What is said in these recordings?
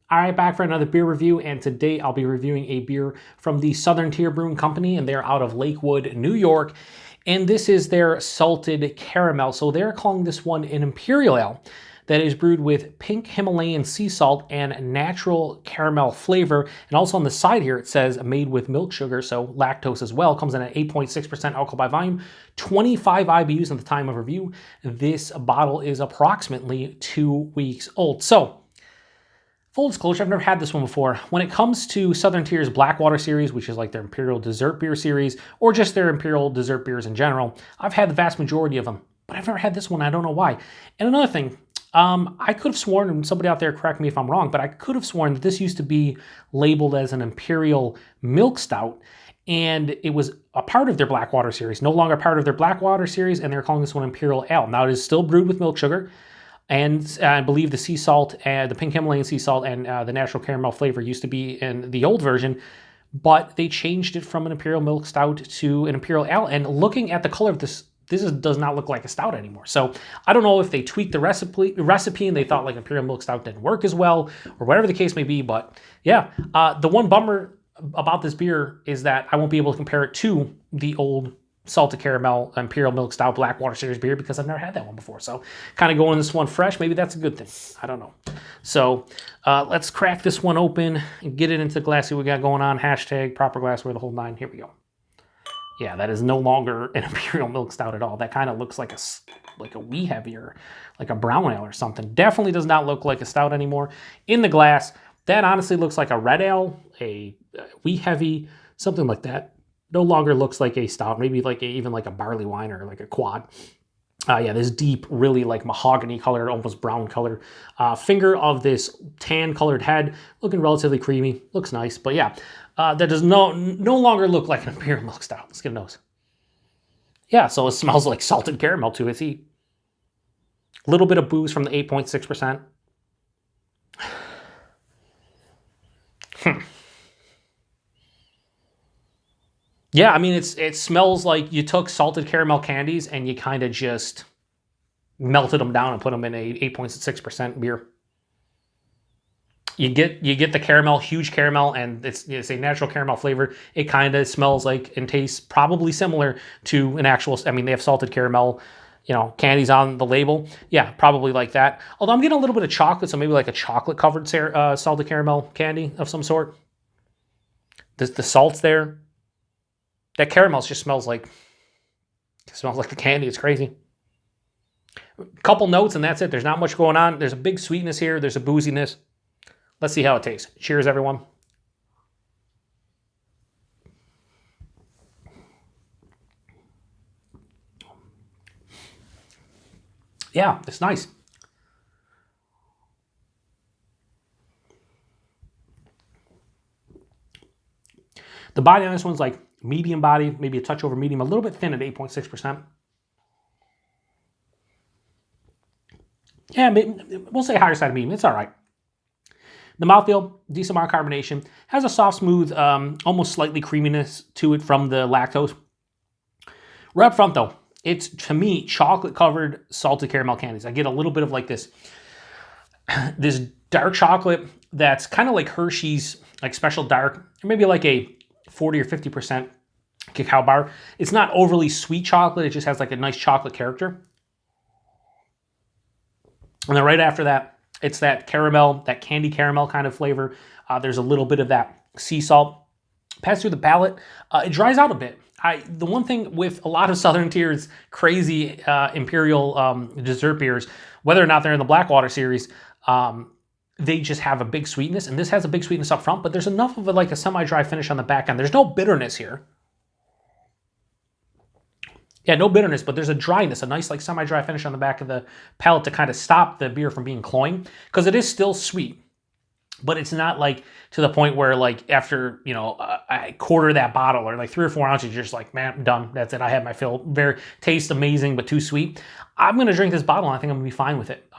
All right, back for another beer review, and today I'll be reviewing a beer from the Southern Tier Brewing Company, and they're out of Lakewood, New York, and this is their salted caramel. So they're calling this one an Imperial Ale that is brewed with pink Himalayan sea salt and natural caramel flavor. And also on the side here, it says made with milk sugar, so lactose as well. Comes in at 8.6% alcohol by volume, 25 IBUs at the time of review. This bottle is approximately 2 weeks old. So, full disclosure, I've never had this one before. When it comes to Southern Tier's Blackwater series, which is like their Imperial Dessert beer series, or just their Imperial Dessert beers in general, I've had the vast majority of them, but I've never had this one. I don't know why. And another thing, I could have sworn, and somebody out there correct me if I'm wrong, but I could have sworn that this used to be labeled as an Imperial Milk Stout, and it was a part of their Blackwater series, no longer part of their Blackwater series, and they're calling this one Imperial Ale. Now, it is still brewed with milk sugar, and I believe the sea salt, the pink Himalayan sea salt, and the natural caramel flavor used to be in the old version, but they changed it from an Imperial Milk Stout to an Imperial Ale. And looking at the color of this, does not look like a stout anymore. So I don't know if they tweaked the recipe and they thought like Imperial Milk Stout didn't work as well, or whatever the case may be. But yeah, the one bummer about this beer is that I won't be able to compare it to the old salted caramel Imperial Milk Stout Blackwater series beer because I've never had that one before. So kind of going this one fresh, maybe that's a good thing. I don't know. So let's crack this one open and get it into the glass. See what we got going on. Hashtag proper glassware, the whole nine. Here we go. Yeah, that is no longer an Imperial Milk Stout at all. That kind of looks like a wee heavier, like a brown ale or something. Definitely does not look like a stout anymore. In the glass, that honestly looks like a red ale, a wee heavy, something like that. No longer looks like a stout, maybe like even like a barley wine or like a quad. Yeah, this deep, really like mahogany color, almost brown color. Finger of this tan colored head, looking relatively creamy, looks nice. But yeah, that does no longer look like an Imperial Milk Stout. Let's get a nose. Yeah, so it smells like salted caramel to it. See, a little bit of booze from the 8.6%. Yeah, I mean, it smells like you took salted caramel candies and you kind of just melted them down and put them in a 8.6% beer. You get the caramel, huge caramel, and it's a natural caramel flavor. It kind of smells like and tastes probably similar to an actual, I mean, they have salted caramel, candies on the label. Yeah, probably like that. Although I'm getting a little bit of chocolate, so maybe like a chocolate-covered salted caramel candy of some sort. The salt's there. That caramel just smells like the candy. It's crazy. A couple notes and that's it. There's not much going on. There's a big sweetness here. There's a booziness. Let's see how it tastes. Cheers, everyone. Yeah, it's nice. The body on this one's like medium body, maybe a touch over medium, a little bit thin at 8.6%. Yeah, we'll say higher side of medium. It's all right. The mouthfeel, decent amount of carbonation. Has a soft, smooth, almost slightly creaminess to it from the lactose. Right up front, though, it's, to me, chocolate-covered salted caramel candies. I get a little bit of like this dark chocolate that's kind of like Hershey's, like special dark, or maybe like a 40 or 50% cacao bar. It's not overly sweet chocolate. It just has like a nice chocolate character. And then right after that, it's that caramel, that candy caramel kind of flavor. There's a little bit of that sea salt. Pass through the palate. It dries out a bit. The one thing with a lot of Southern Tier's crazy Imperial dessert beers, whether or not they're in the Blackwater series, they just have a big sweetness. And this has a big sweetness up front, but there's enough of like a semi-dry finish on the back end. There's no bitterness here. Yeah, no bitterness, but there's a dryness, a nice like semi-dry finish on the back of the palate to kind of stop the beer from being cloying, because it is still sweet, but it's not like to the point where like after, I quarter that bottle or like 3 or 4 ounces, you're just like, man, I'm done. That's it. I had my fill. Tastes amazing, but too sweet. I'm going to drink this bottle and I think I'm going to be fine with it.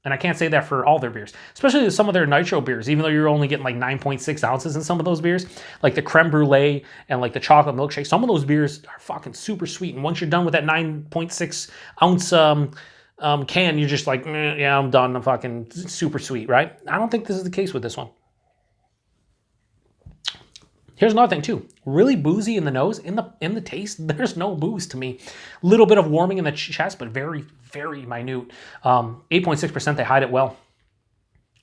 And I can't say that for all their beers, especially some of their nitro beers, even though you're only getting like 9.6 ounces in some of those beers, like the creme brulee and like the chocolate milkshake. Some of those beers are fucking super sweet. And once you're done with that 9.6 ounce Can, you're just like, yeah, I'm done. I'm fucking super sweet, right? I don't think this is the case with this one. Here's another thing too. Really boozy in the nose. In the taste, there's no booze to me. A little bit of warming in the chest, but very, very minute. 8.6%, they hide it well.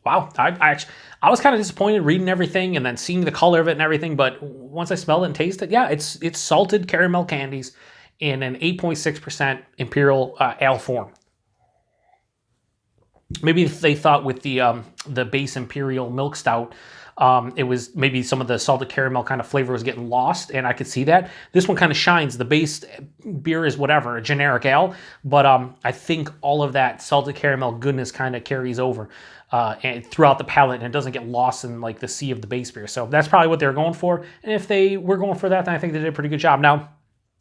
Wow, I was kind of disappointed reading everything and then seeing the color of it and everything, but once I smelled it and tasted it, yeah, it's salted caramel candies in an 8.6% Imperial Ale form. Maybe they thought with the base Imperial Milk Stout, it was maybe some of the salted caramel kind of flavor was getting lost, and I could see that. This one kind of shines. The base beer is whatever, a generic ale, but I think all of that salted caramel goodness kind of carries over and throughout the palate, and it doesn't get lost in like the sea of the base beer. So that's probably what they're going for, and if they were going for that, then I think they did a pretty good job. Now,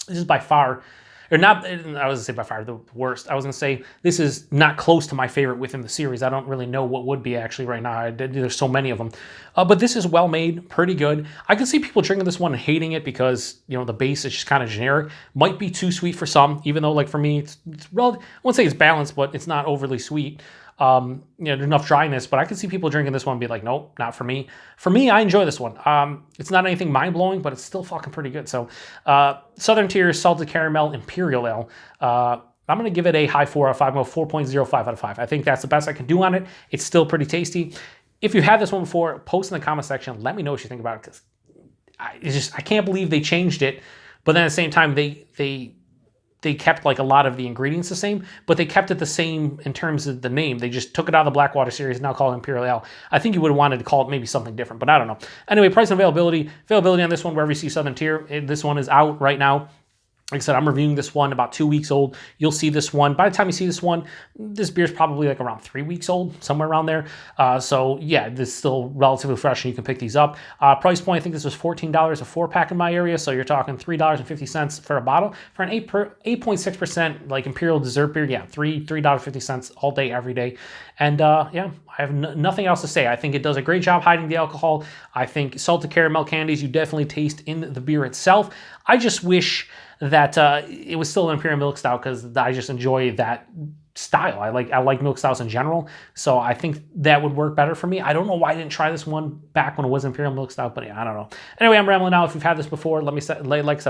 this is by far, or not, I was gonna say by far the worst. I was gonna say this is not close to my favorite within the series. I don't really know what would be actually right now. There's so many of them, but this is well made, pretty good. I can see people drinking this one and hating it because the base is just kind of generic. Might be too sweet for some, even though like for me, it's I wouldn't say it's balanced, but it's not overly sweet. There's enough dryness, but I can see people drinking this one and be like, nope, not for me. For me, I enjoy this one. It's not anything mind-blowing, but it's still fucking pretty good. So, Southern Tier Salted Caramel Imperial Ale. I'm going to give it a high 4 out of 5, 4.05 out of 5. I think that's the best I can do on it. It's still pretty tasty. If you had this one before, post in the comment section. Let me know what you think about it, because I can't believe they changed it, but then at the same time, they kept like a lot of the ingredients the same, but they kept it the same in terms of the name. They just took it out of the Blackwater series and now call it Imperial Ale. I think you would have wanted to call it maybe something different, but I don't know. Anyway, price and availability. Availability on this one, wherever you see Southern Tier. This one is out right now. Like I said, I'm reviewing this one about 2 weeks old. You'll see this one. By the time you see this one, this beer's probably like around 3 weeks old, somewhere around there. So yeah, this is still relatively fresh and you can pick these up. Price point, I think this was $14 a 4-pack in my area. So you're talking $3.50 for a bottle. For an 8.6% like Imperial Dessert beer, yeah, $3.50 all day, every day. And yeah, I have nothing else to say. I think it does a great job hiding the alcohol. I think salted caramel candies you definitely taste in the beer itself. I just wish that it was still an Imperial Milk Stout because I just enjoy that style. I like milk stouts in general, so I think that would work better for me. I don't know why I didn't try this one back when it was Imperial Milk Stout, but yeah, I don't know. Anyway, I'm rambling now. If you've had this before, let me say, like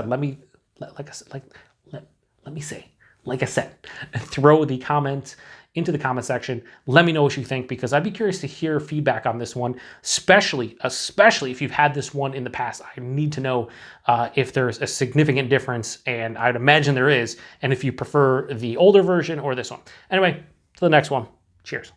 I said, throw the comment into the comment section. Let me know what you think, because I'd be curious to hear feedback on this one, especially if you've had this one in the past. I need to know if there's a significant difference, and I'd imagine there is, and if you prefer the older version or this one. Anyway, to the next one. Cheers.